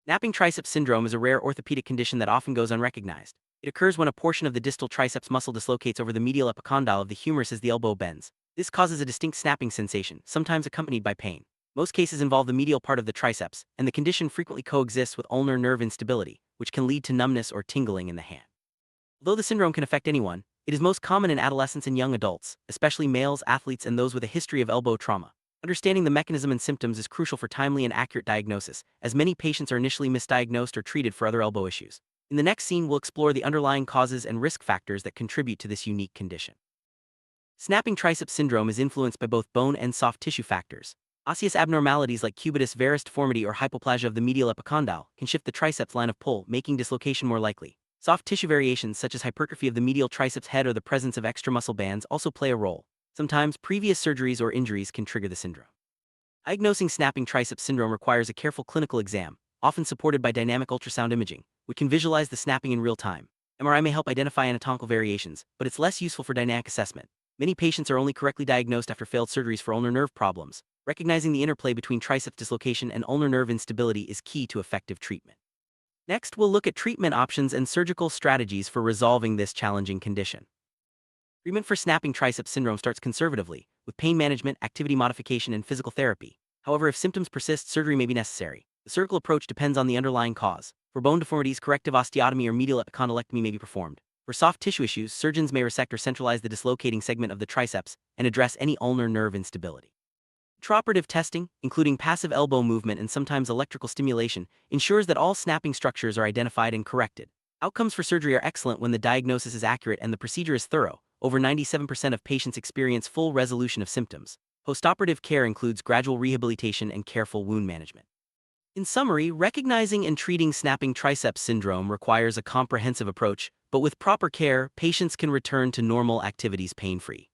Snapping triceps syndrome is a rare orthopedic condition that often goes unrecognized. It occurs when a portion of the distal triceps muscle dislocates over the medial epicondyle of the humerus as the elbow bends. This causes a distinct snapping sensation, sometimes accompanied by pain. Most cases involve the medial part of the triceps, and the condition frequently coexists with ulnar nerve instability, which can lead to numbness or tingling in the hand. Although the syndrome can affect anyone, it is most common in adolescents and young adults, especially males, athletes, and those with a history of elbow trauma. Understanding the mechanism and symptoms is crucial for timely and accurate diagnosis, as many patients are initially misdiagnosed or treated for other elbow issues. In the next scene, we'll explore the underlying causes and risk factors that contribute to this unique condition. Snapping triceps syndrome is influenced by both bone and soft tissue factors. Osseous abnormalities like cubitus varus deformity or hypoplasia of the medial epicondyle can shift the triceps line of pull, making dislocation more likely. Soft tissue variations such as hypertrophy of the medial triceps head or the presence of extramuscle bands also play a role. Sometimes, previous surgeries or injuries can trigger the syndrome. Diagnosing snapping triceps syndrome requires a careful clinical exam, often supported by dynamic ultrasound imaging, which can visualize the snapping in real time. MRI may help identify anatomical variations, but it's less useful for dynamic assessment. Many patients are only correctly diagnosed after failed surgeries for ulnar nerve problems. Recognizing the interplay between triceps dislocation and ulnar nerve instability is key to effective treatment. Next, we'll look at treatment options and surgical strategies for resolving this challenging condition. Treatment for snapping triceps syndrome starts conservatively, with pain management, activity modification, and physical therapy. However, if symptoms persist, surgery may be necessary. The surgical approach depends on the underlying cause. For bone deformities, corrective osteotomy or medial epicondylectomy may be performed. For soft tissue issues, surgeons may resect or centralize the dislocating segment of the triceps and address any ulnar nerve instability. Intraoperative testing, including passive elbow movement and sometimes electrical stimulation, ensures that all snapping structures are identified and corrected. Outcomes for surgery are excellent when the diagnosis is accurate and the procedure is thorough. Over 97% of patients experience full resolution of symptoms. Postoperative care includes gradual rehabilitation and careful wound management. In summary, recognizing and treating snapping triceps syndrome requires a comprehensive approach, but with proper care, patients can return to normal activities pain-free.